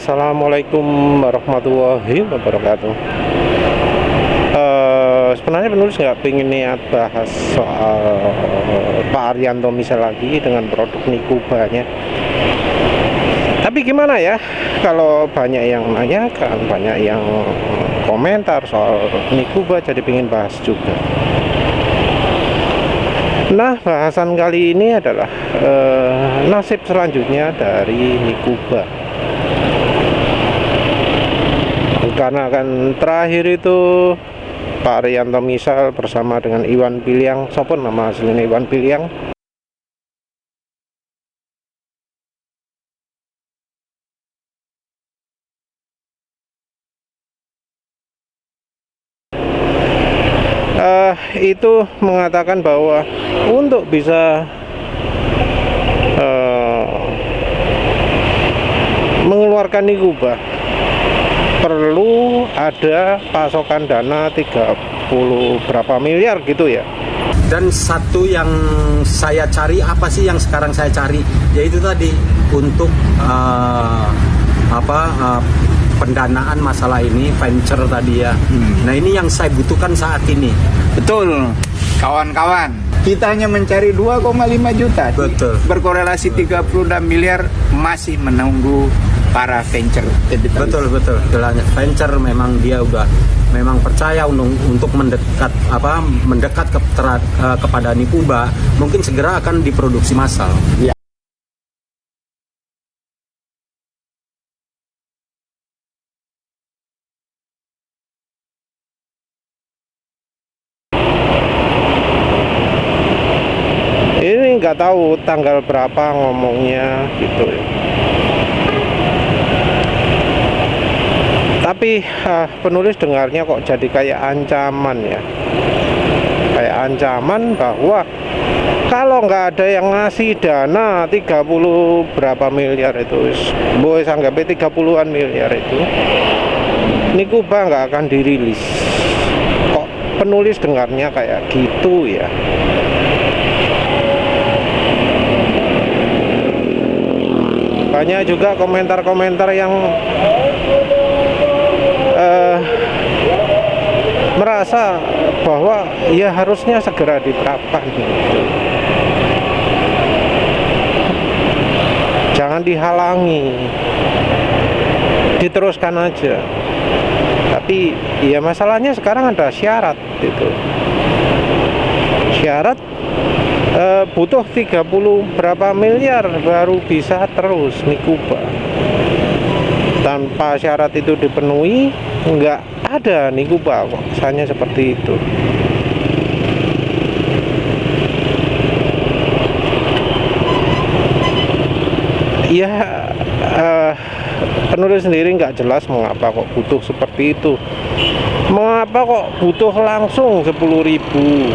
Assalamualaikum warahmatullahi wabarakatuh. Sebenarnya penulis nggak pengen niat bahas soal Pak Arianto misal lagi dengan produk Nikuba-nya. Tapi gimana ya, kalau banyak yang nanyakan, banyak yang komentar soal Nikuba, jadi pengen bahas juga. Nah, bahasan kali ini adalah nasib selanjutnya dari Nikuba. Karena kan terakhir itu Pak Arianto misal bersama dengan Iwan Piliang, sopun nama aslinya Iwan Piliang, itu mengatakan bahwa untuk bisa mengeluarkan Nikuba perlu ada pasokan dana 30 berapa miliar gitu ya. Dan satu yang saya cari, apa sih yang sekarang saya cari, yaitu tadi untuk pendanaan masalah ini, venture tadi ya. Nah, ini yang saya butuhkan saat ini. Betul, kawan-kawan. Kita hanya mencari 2,5 juta. Betul. Berkorelasi 36 miliar, masih menunggu para venture capital. Betul. Venture memang dia udah memang percaya untuk mendekat kepada Nikuba, mungkin segera akan diproduksi massal. Ya. Ini nggak tahu tanggal berapa ngomongnya gitu ya. Tapi penulis dengarnya kok jadi kayak ancaman ya. Kayak ancaman bahwa kalau nggak ada yang ngasih dana 30 berapa miliar itu, boleh anggapnya 30-an miliar itu, Nikuba nggak akan dirilis. Kok penulis dengarnya kayak gitu ya. Banyak juga komentar-komentar yang merasa bahwa ya harusnya segera diterapkan. Jangan dihalangi, diteruskan aja. Tapi ya masalahnya sekarang ada syarat gitu. Syarat butuh 30 berapa miliar baru bisa terus Nikuba. Tanpa syarat itu dipenuhi, nggak ada Nikuba kok, kesannya seperti itu. Ya, penulis sendiri nggak jelas mengapa kok butuh seperti itu. Mengapa kok butuh langsung 10.000?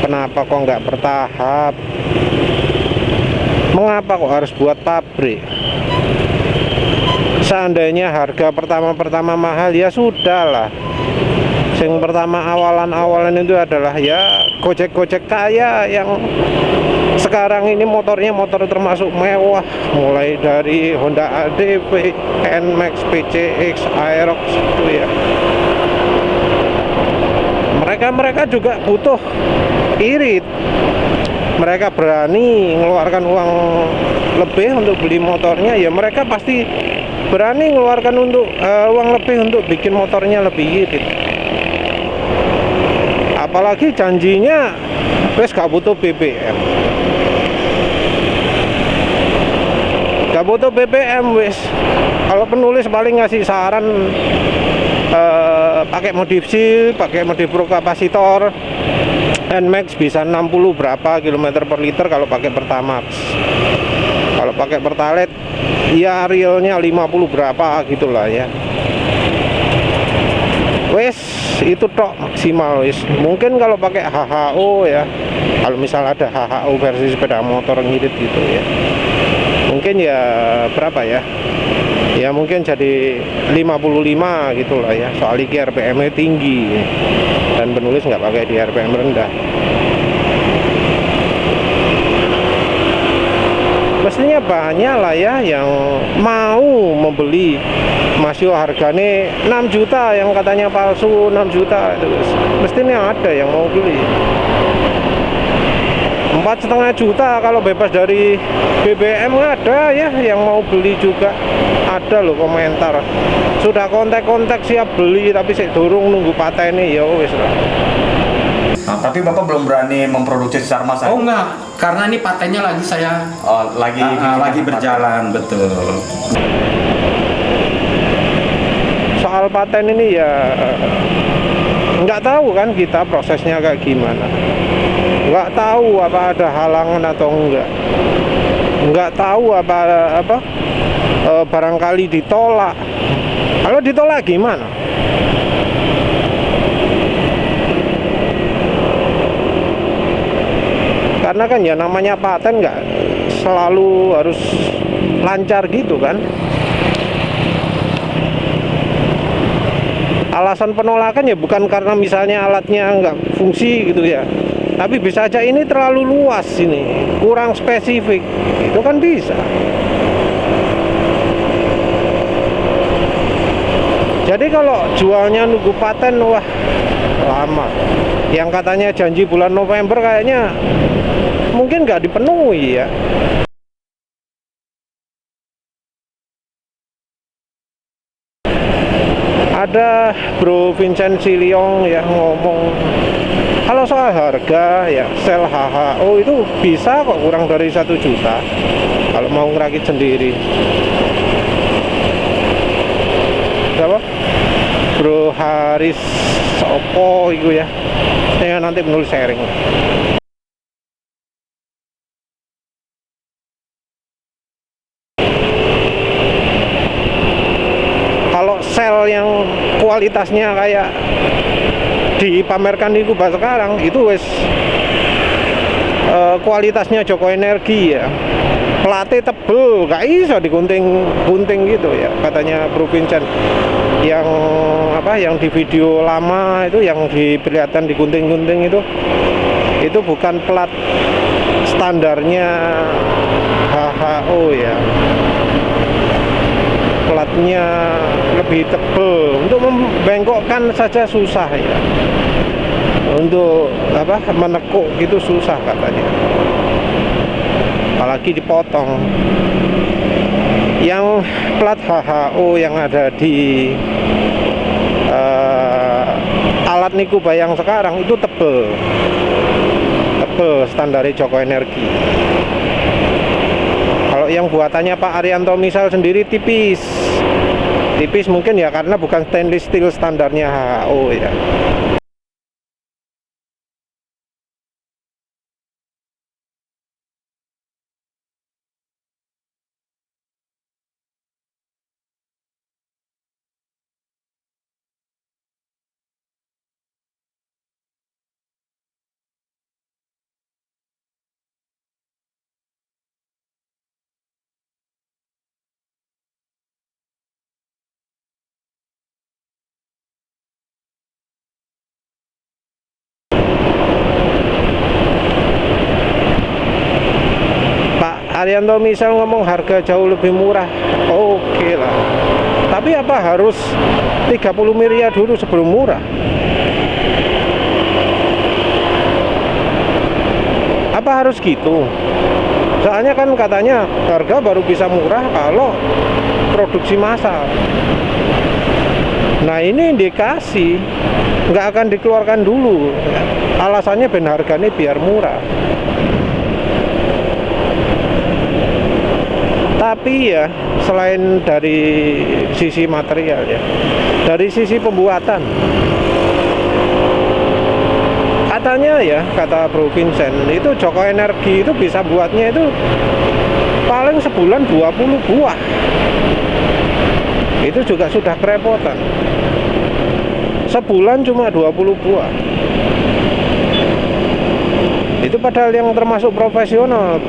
Kenapa kok nggak bertahap? Mengapa kok harus buat pabrik? Seandainya harga pertama mahal ya sudahlah. Yang pertama awalan itu adalah ya gojek-gojek kaya yang sekarang ini motornya motor termasuk mewah, mulai dari Honda ADV, NMAX, PCX, Aerox itu ya. Mereka juga butuh irit. Mereka berani mengeluarkan uang lebih untuk beli motornya, ya mereka pasti berani mengeluarkan untuk uang lebih untuk bikin motornya lebih irit. Apalagi janjinya wes gak butuh BBM, gak butuh BBM wes. Kalau penulis paling ngasih saran pakai modif seal, pakai modif pro kapasitor, NMAX bisa 60 berapa kilometer per liter kalau pakai Pertamax. Kalau pakai Pertalite ya realnya 50 berapa gitulah ya. Wes itu tok maksimal wes. Mungkin kalau pakai HHO ya, kalau misal ada HHO versi sepeda motor ngirit gitu ya, mungkin ya berapa ya, ya mungkin jadi 55 gitulah ya. Soalnya RPM-nya tinggi dan penulis nggak pakai di RPM rendah. mestinya banyak lah ya yang mau membeli. Masih harganya 6 juta, yang katanya palsu 6 juta itu mestinya ada yang mau beli. 4,5 juta kalau bebas dari BBM ada ya yang mau beli juga. Ada loh komentar, sudah kontak-kontak siap beli tapi saya durung nunggu patennya, ya wis lah. Nah, tapi Bapak belum berani memproduksi secara massal? Oh enggak, karena ini patennya lagi saya lagi berjalan, betul. Soal paten ini ya nggak tahu kan kita prosesnya kayak gimana. Nggak tahu apa ada halangan atau enggak. Nggak tahu apa barangkali ditolak. Kalau ditolak gimana? Karena kan ya namanya paten nggak selalu harus lancar gitu kan. Alasan penolakan ya bukan karena misalnya alatnya nggak fungsi gitu ya, tapi bisa aja ini terlalu luas, ini kurang spesifik, itu kan bisa. Jadi kalau jualnya nunggu paten, wah lama. Yang katanya janji bulan November kayaknya mungkin nggak dipenuhi ya. Ada Bro Vincent Siliong yang ngomong kalau soal harga ya sel HHO itu bisa kok kurang dari 1 juta kalau mau ngerakit sendiri. Siapa? Bro Haris Sopo itu ya. Saya nanti menulis sharing. Kalau sel yang kualitasnya kayak dipamerkan di Kuba sekarang itu wes kualitasnya Joko Energi ya, platnya tebel, gak iso digunting-gunting gitu ya katanya Bro Vincent. Yang yang di video lama itu yang diperlihatkan digunting-gunting itu bukan plat standarnya HHO ya, platnya lebih tebal, untuk membengkokkan saja susah ya, untuk menekuk gitu susah katanya, apalagi dipotong. Yang plat HHO yang ada di alat Nikuba yang sekarang itu tebal standarnya Joko Energi. Kalau yang buatannya Pak Arianto misal sendiri tipis mungkin ya karena bukan stainless steel standarnya HHO ya. Arianto misal ngomong harga jauh lebih murah, oke lah. Tapi apa harus 30 miliar dulu sebelum murah? Apa harus gitu? Soalnya kan katanya harga baru bisa murah kalau produksi massal. Nah ini indikasi nggak akan dikeluarkan dulu. Alasannya ben harganya biar murah. Tapi ya selain dari sisi material ya, dari sisi pembuatan katanya ya, kata Bro Vincent itu Joko Energi itu bisa buatnya itu paling sebulan 20 buah. Itu juga sudah kerepotan, sebulan cuma 20 buah. Itu padahal yang termasuk profesional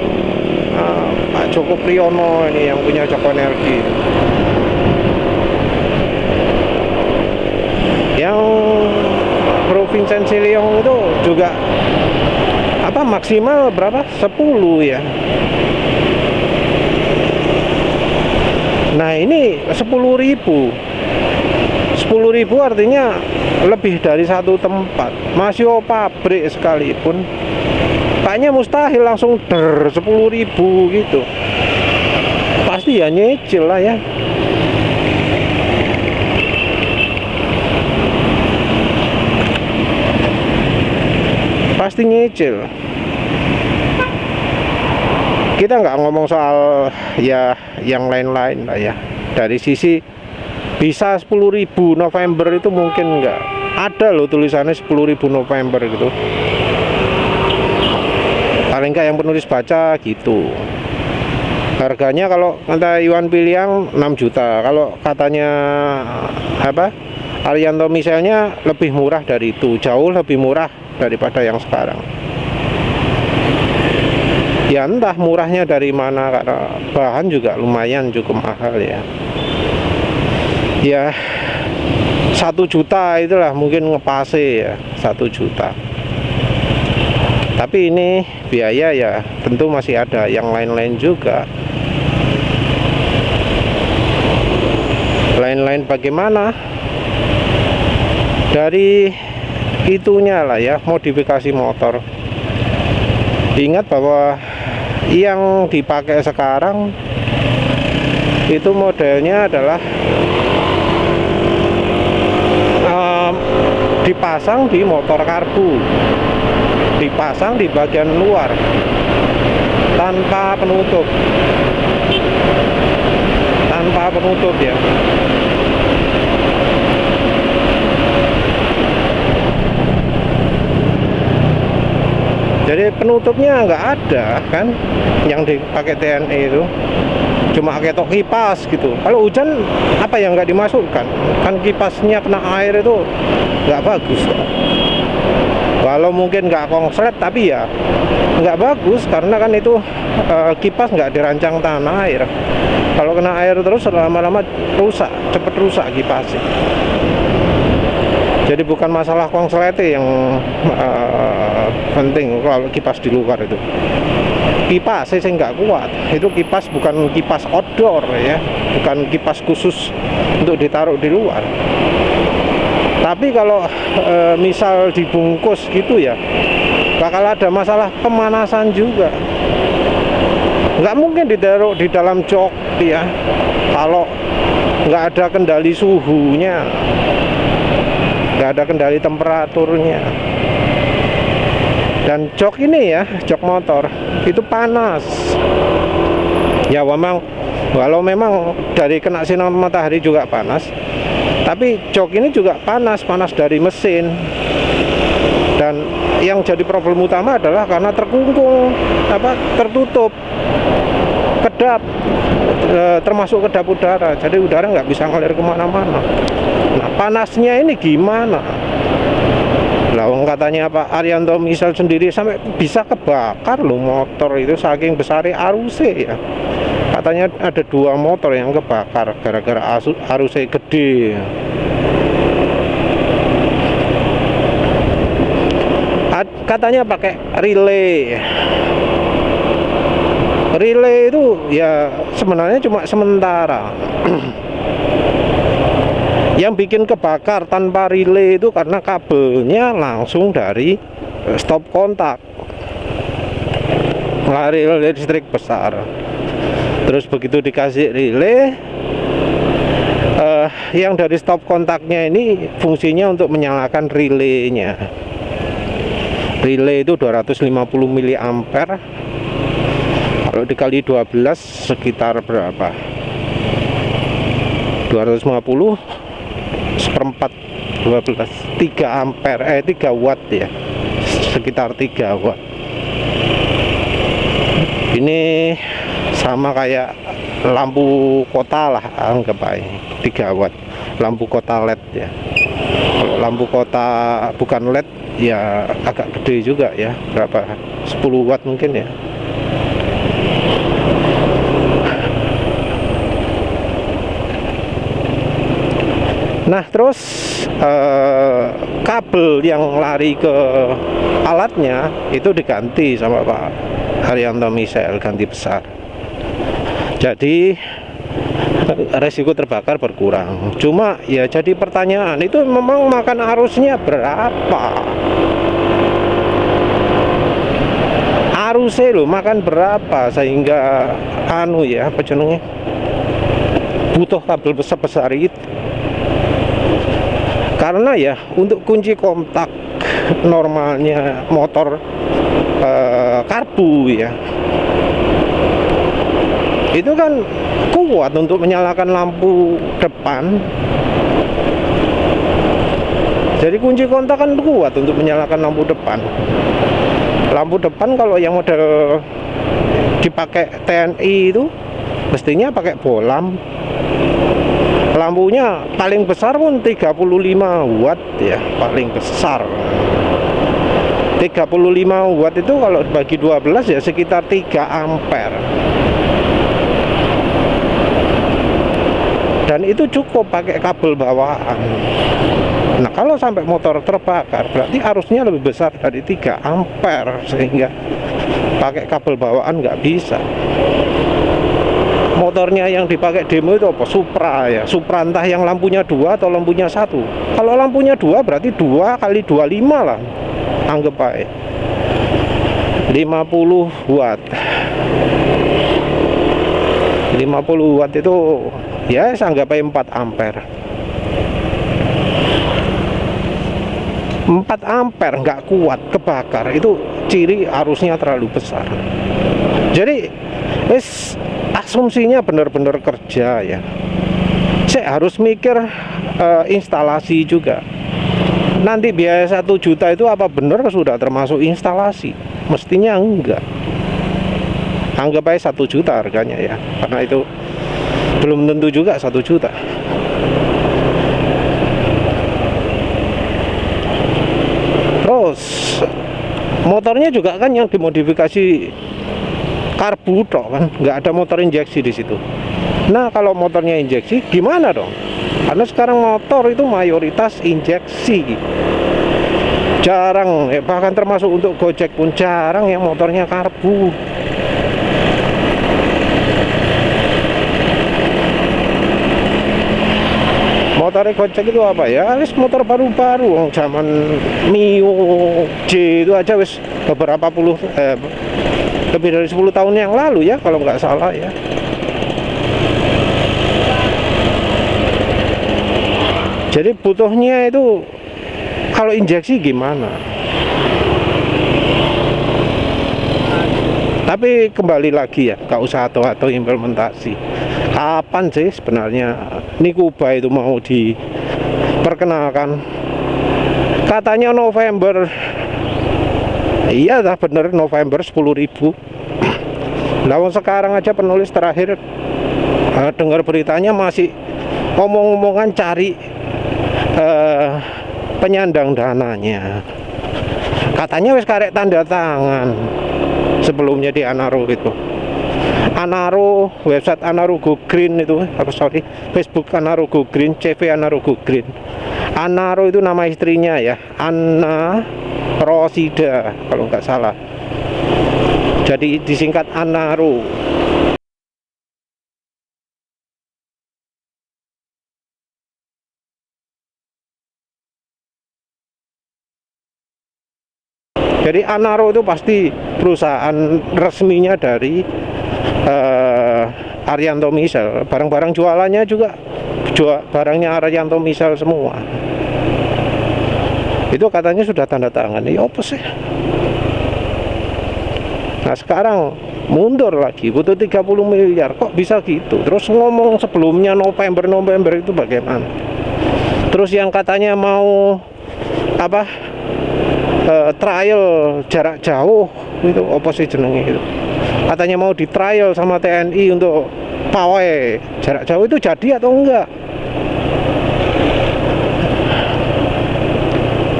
Pak Joko Priyono ini yang punya Joko Energi. Yang Bro Vincent Siliong itu juga maksimal berapa? 10 ya. Nah ini 10.000 artinya lebih dari satu tempat. Masih pabrik sekalipun kayaknya mustahil langsung 10.000 gitu. Pasti ya nyicil lah ya. Pasti nyicil. Kita nggak ngomong soal ya yang lain-lain lah ya. Dari sisi bisa 10.000 November itu mungkin nggak. Ada loh tulisannya 10.000 November gitu. Paling nggak yang penulis baca gitu. Harganya kalau kata Iwan Piliang 6 juta. Kalau katanya apa? Arianto misalnya lebih murah dari itu, jauh lebih murah daripada yang sekarang. Ya entah murahnya dari mana, karena bahan juga lumayan cukup mahal ya. Ya 1 juta itulah mungkin ngepase ya, 1 juta. Tapi ini biaya ya tentu masih ada yang lain-lain juga. Lain-lain bagaimana? Dari itunya lah ya, modifikasi motor. Ingat bahwa yang dipakai sekarang itu modelnya adalah dipasang di motor karbu, dipasang di bagian luar tanpa penutup ya. Jadi penutupnya nggak ada kan, yang dipakai TNI itu cuma ketok kipas gitu. Kalau hujan apa yang nggak dimasukkan? Kan kipasnya kena air itu nggak bagus. Walau mungkin nggak konslet tapi ya nggak bagus karena kan itu kipas nggak dirancang tahan air. Kalau kena air terus lama-lama rusak, cepet rusak kipasnya. Jadi bukan masalah konsletnya yang penting kalau kipas di luar itu. Kipas saya nggak kuat. Itu kipas bukan kipas outdoor ya, bukan kipas khusus untuk ditaruh di luar. Tapi kalau misal dibungkus gitu ya, bakal ada masalah pemanasan juga. Nggak mungkin ditaruh di dalam jok ya, kalau nggak ada kendali suhunya, nggak ada kendali temperaturnya. Dan jok ini ya, jok motor itu panas ya. Walau memang dari kena sinar matahari juga panas, tapi jok ini juga panas dari mesin. Dan yang jadi problem utama adalah karena terkungkung, tertutup kedap, termasuk kedap udara. Jadi udara nggak bisa ngalir kemana-mana. Nah panasnya ini gimana? Lawang katanya Pak Arianto misal sendiri sampai bisa kebakar loh motor itu, saking besarnya arusnya ya. Katanya ada 2 motor yang kebakar gara-gara arusnya gede. Katanya pakai relay. Relay itu ya sebenarnya cuma sementara. Yang bikin kebakar tanpa relay itu karena kabelnya langsung dari stop kontak, relay listrik besar. Terus begitu dikasih relay, yang dari stop kontaknya ini fungsinya untuk menyalakan relaynya. Relay itu 250 mA. Kalau dikali 12 sekitar berapa? 250 seperempat 12, 3 ampere 3 watt ya, sekitar 3 watt. Ini sama kayak lampu kota lah, anggap aja 3 watt lampu kota LED ya. Kalau lampu kota bukan LED ya agak gede juga ya, berapa 10 watt mungkin ya. Nah terus kabel yang lari ke alatnya itu diganti sama Pak Arianto Misel, ganti besar. Jadi resiko terbakar berkurang. Cuma ya jadi pertanyaan, itu memang makan arusnya berapa? Arusnya loh makan berapa sehingga apa jenenge, butuh kabel besar itu. Karena ya untuk kunci kontak normalnya motor karbu ya, itu kan kuat untuk menyalakan lampu depan. Jadi kunci kontak kan kuat untuk menyalakan lampu depan. Lampu depan kalau yang model dipakai TNI itu mestinya pakai bolam. Lampunya paling besar pun 35 watt ya, paling besar. 35 watt itu kalau bagi 12 ya sekitar 3 ampere. Dan itu cukup pakai kabel bawaan. Nah kalau sampai motor terbakar berarti arusnya lebih besar dari 3 ampere, sehingga pakai kabel bawaan nggak bisa. Motornya yang dipakai demo itu apa? Supra ya, Supra entah yang lampunya 2 atau lampunya 1. Kalau lampunya 2 berarti 2 kali 25 lah, anggap aja 50 watt. 50 watt itu ya anggap aja 4 ampere. 4 ampere nggak kuat, kebakar. Itu ciri arusnya terlalu besar. Jadi asumsinya benar-benar kerja ya. Saya harus mikir instalasi juga. Nanti biaya 1 juta itu apa benar sudah termasuk instalasi? Mestinya enggak. Anggap aja 1 juta harganya ya, karena itu belum tentu juga 1 juta. Terus motornya juga kan yang dimodifikasi karbu tok kan, nggak ada motor injeksi di situ. Nah kalau motornya injeksi gimana dong? Karena sekarang motor itu mayoritas injeksi, jarang bahkan termasuk untuk Gojek pun jarang yang motornya karbu. Motor Gojek itu apa ya? Wis motor baru-baru, zaman Mio J itu aja wis beberapa puluh lebih dari 10 tahun yang lalu ya kalau nggak salah ya. Jadi butuhnya itu kalau injeksi gimana? Tapi kembali lagi ya, nggak usah atau implementasi. Kapan sih sebenarnya Nikuba itu mau diperkenalkan? Katanya November. Iya dah bener, November 10.000. Lawan sekarang aja penulis terakhir dengar beritanya masih omong-omongan cari penyandang dananya. Katanya wis karek tanda tangan sebelumnya di Anaro itu. Anaro, website Anaro Go Green itu, Facebook Anaro Go Green, CV Anaro Go Green. Anaro itu nama istrinya ya, Anna Rosida kalau nggak salah. Jadi disingkat Anaro. Jadi Anaro itu pasti perusahaan resminya dari Arianto Misel. Barang-barang jualannya juga barangnya Arianto Misel semua. Itu katanya sudah tanda tangan. Ya apa sih? Nah sekarang mundur lagi, butuh 30 miliar. Kok bisa gitu? Terus ngomong sebelumnya November itu bagaimana? Terus yang katanya mau apa? Trial jarak jauh itu apa sih jenenge itu? Katanya mau di trial sama TNI untuk pawai jarak jauh, itu jadi atau enggak?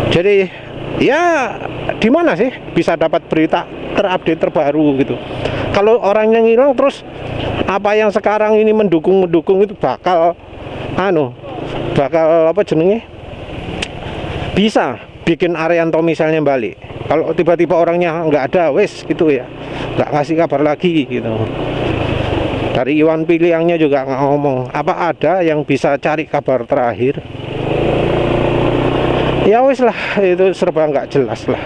Jadi ya di mana sih bisa dapat berita terupdate terbaru gitu? Kalau orang yang hilang terus apa yang sekarang ini mendukung itu bakal apa jenenge? Bisa bikin Arianto misalnya balik. Kalau tiba-tiba orangnya nggak ada, wes gitu ya, nggak ngasih kabar lagi gitu. Dari Iwan Piliangnya juga nggak ngomong apa ada yang bisa cari kabar terakhir. Ya wis lah, itu serba nggak jelas lah.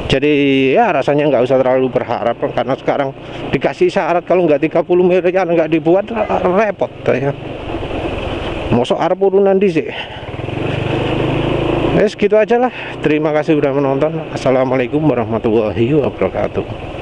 Jadi ya rasanya nggak usah terlalu berharap, karena sekarang dikasih syarat kalau nggak 30 miliar nggak dibuat, repot ya. Mosok arep urunan dhisik. Segitu aja lah. Terima kasih sudah menonton. Assalamualaikum warahmatullahi wabarakatuh.